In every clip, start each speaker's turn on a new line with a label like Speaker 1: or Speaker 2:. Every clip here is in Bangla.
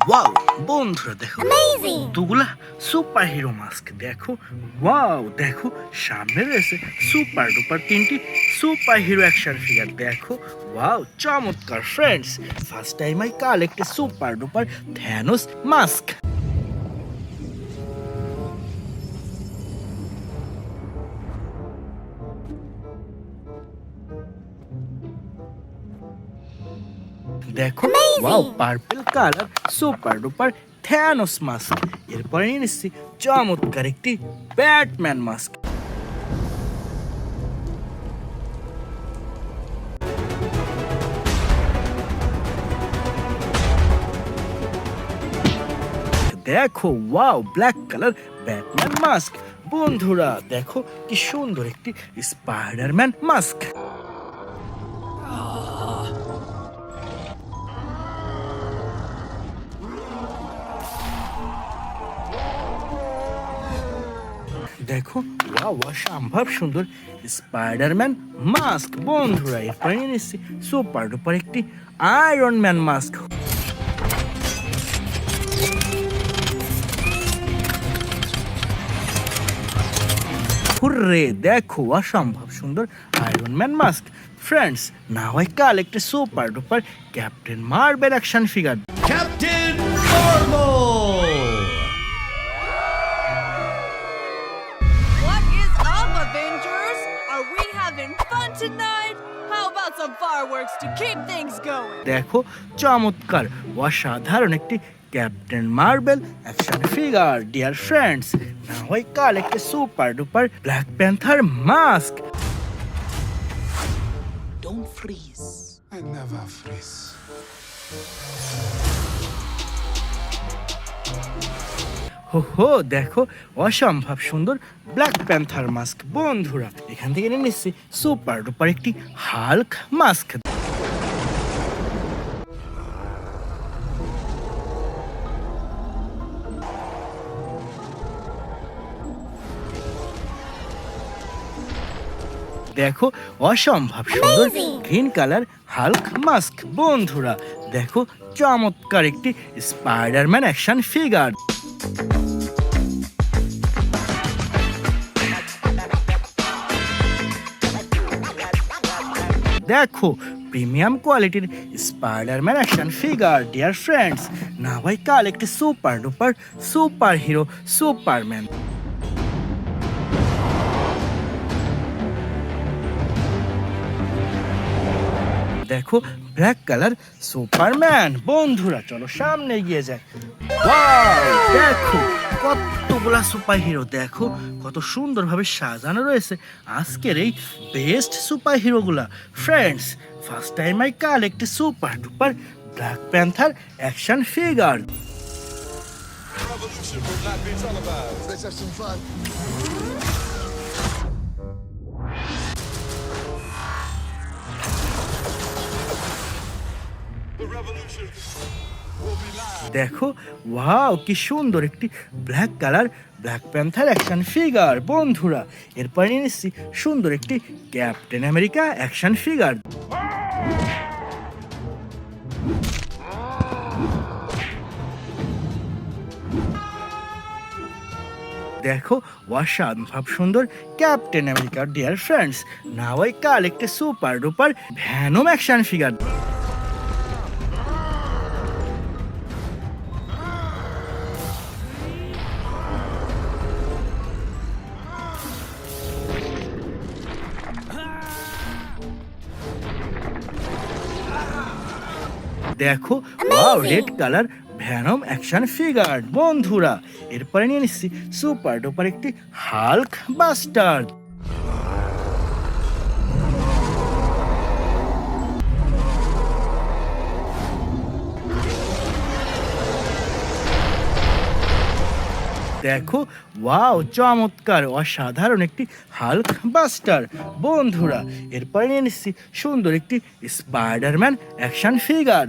Speaker 1: ওয়াও বন্ধুরা দেখো দুগুলা সুপার হিরো মাস্ক দেখো। ওয়াও দেখো সামনে রয়েছে সুপার ডুপার তিনটি সুপার হিরো অ্যাকশন ফিগার দেখো। ওয়াও চমৎকার friends, first time I collect a super duper Thanos mask. দেখো wow purple colour super duper Thanos mask. এরপরে নিয়ে নিচ্ছি চমৎকার একটি ব্যাটম্যান মাস্ক। দেখো wow black colour Batman mask. বন্ধুরা দেখো কি সুন্দর একটি স্পাইডারম্যান মাস্ক। দেখো ওয়াও অসম্ভব সুন্দর স্পাইডারম্যান মাস্ক। বন্ধুরা এরপরে নিয়ে নিচ্ছি সুপার ডুপার একটি আয়রন ম্যান মাস্ক। হুররে দেখো অসম্ভব সুন্দর iron man mask. Friends now I collect a super duper captain marble action figure.
Speaker 2: Captain Marvel!
Speaker 3: What is up, Avengers? Are we having fun tonight? How about some fireworks to keep things going?
Speaker 1: দেখো চমৎকার অসাধারণ একটি captain marble action figure deer friends. Now I collect a super duper Black panther mask.
Speaker 2: Don't freeze.
Speaker 4: I never freeze.
Speaker 1: হো দেখো অসম্ভব সুন্দর ব্ল্যাক প্যান্থার মাস্ক। বন্ধুরা এখান থেকে নিয়ে নিচ্ছি সুপার ডুপার একটি হাল্ক মাস্ক। দেখো অসম্ভব সুন্দর গ্রিন কালার হাল্ক মাস্ক। বন্ধুরা দেখো চমৎকার একটি স্পাইডারম্যান অ্যাকশন ফিগার। দেখো প্রিমিয়াম কোয়ালিটির Spiderman action figure deer friends. Now I collect a super duper super hero Superman. দেখো ব্ল্যাক কালার সুপারম্যান। বন্ধুরা চলো সামনে এগিয়ে যায়। ওয়াও দেখো কতগুলা সুপার হিরো, দেখো কত সুন্দরভাবে সাজানো রয়েছে আজকের এই বেস্ট সুপার হিরোগুলা। Friends first time I collect super duper Black Panther action figure.
Speaker 4: Let's have some fun.
Speaker 1: দেখো ওয়াও কি সুন্দর একটি black colour Black Panther action figure. বন্ধুরা এরপর নিয়ে নিচ্ছি সুন্দর একটি ক্যাপ্টেন আমেরিকা অ্যাকশন ফিগার। দেখো অসম্ভব সুন্দর Captain America dear friends. Now I collect a super duper Venom action figure. দেখো wow red colour Venom action figure. বন্ধুরা এরপরে নিয়ে নিচ্ছি সুপার ডুপার একটি হাল্ক বাস্টার। দেখো ওয়াও চমৎকার অসাধারণ একটি হাল্ক বাস্টার। বন্ধুরা এরপরে নিয়ে নিচ্ছি সুন্দর একটি স্পাইডারম্যান অ্যাকশন ফিগার।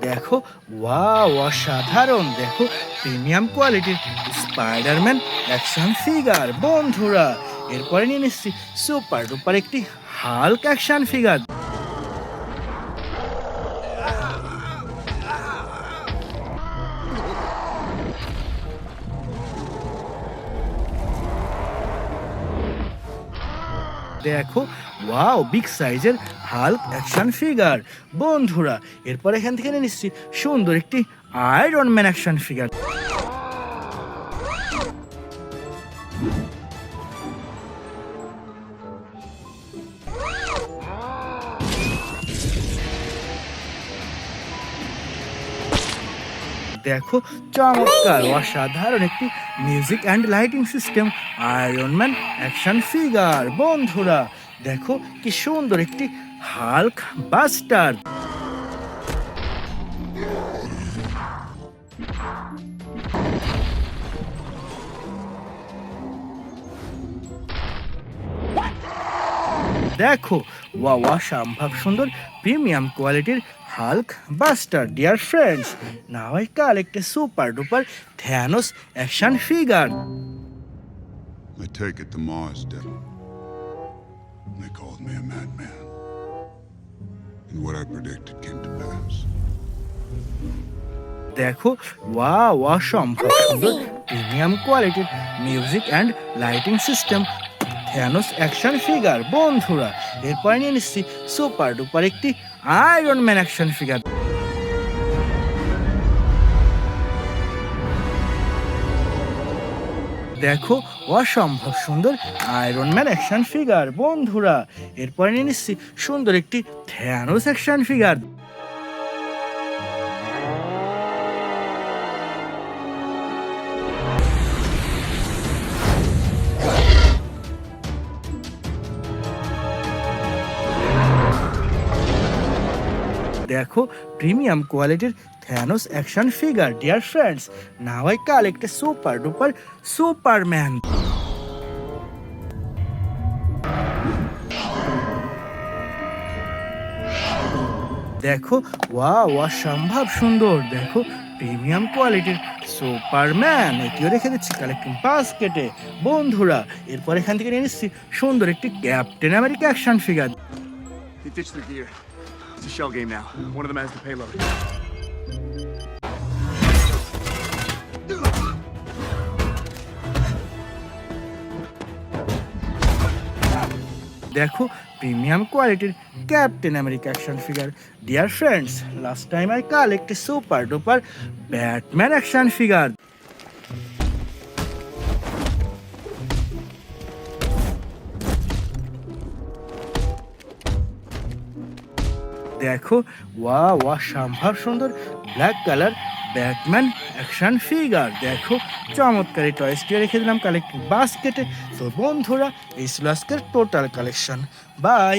Speaker 1: দেখো ওয়াও অসাধারণ, দেখো প্রিমিয়াম কোয়ালিটির স্পাইডারম্যান অ্যাকশন ফিগার। বন্ধুরা এরপরে নিয়ে নিচ্ছি সুপার ডুপার একটি হাল্ক অ্যাকশন ফিগার। দেখো ওয়াও বিগ সাইজের হাল্ক অ্যাকশন ফিগার বন্ধুরা। এরপর এখান থেকে নিয়ে নিচ্ছি সুন্দর একটি আয়রন ম্যান অ্যাকশন ফিগার। দেখো চমৎকার অসাধারণ একটি music and lighting system iron man action figure বন্ধুরা। দেখো কি সুন্দর একটি হাল্ক বাস্টার। দেখো ওয়াও অসম্ভব সুন্দর প্রিমিয়াম কোয়ালিটির Hulk buster deer friends. Now I collect a super duper Thanos action figure.
Speaker 4: I take it to Mars, devil. They called me a madman. And what I predicted came to pass.
Speaker 1: দেখো ওয়াও অসম্ভব সুন্দর প্রিমিয়াম কোয়ালিটির music and lighting system Thanos action figure বন্ধুরা। এরপরে নিয়ে নিচ্ছি সুপার ডুপার একটি আয়রন ম্যান অ্যাকশন ফিগার। দেখো অসম্ভব সুন্দর আয়রন ম্যান অ্যাকশন ফিগার বন্ধুরা। এরপরে নিয়ে নিচ্ছি সুন্দর একটি থ্যানোস অ্যাকশন ফিগার। দেখো প্রিমিয়াম কোয়ালিটির Thanos action figure deer friends. Now I collect a super duper Superman. দেখো ওয়াও অসম্ভব সুন্দর দেখো প্রিমিয়াম কোয়ালিটির সুপারম্যান। এটিও রেখে দিচ্ছি কালেক্টিং বাস্কেটে বন্ধুরা। এরপর এখান থেকে নিয়ে নিচ্ছি সুন্দর একটি captain America action figure.
Speaker 5: They ditched their gear. It's a shell game now. One of them has the payload.
Speaker 1: দেখো প্রিমিয়াম কোয়ালিটির captain America action figure dear friends. Last time I collect super duper Batman action figure. দেখো ওয়াও অসম্ভব সুন্দর black colour Batman action figure. দেখো চমৎকার এই টয়েসটি রেখে দিলাম কালেক্টিং বাস্কেটে। তো বন্ধুরা এই ছিল আজকের টোটাল কালেকশন। বাই।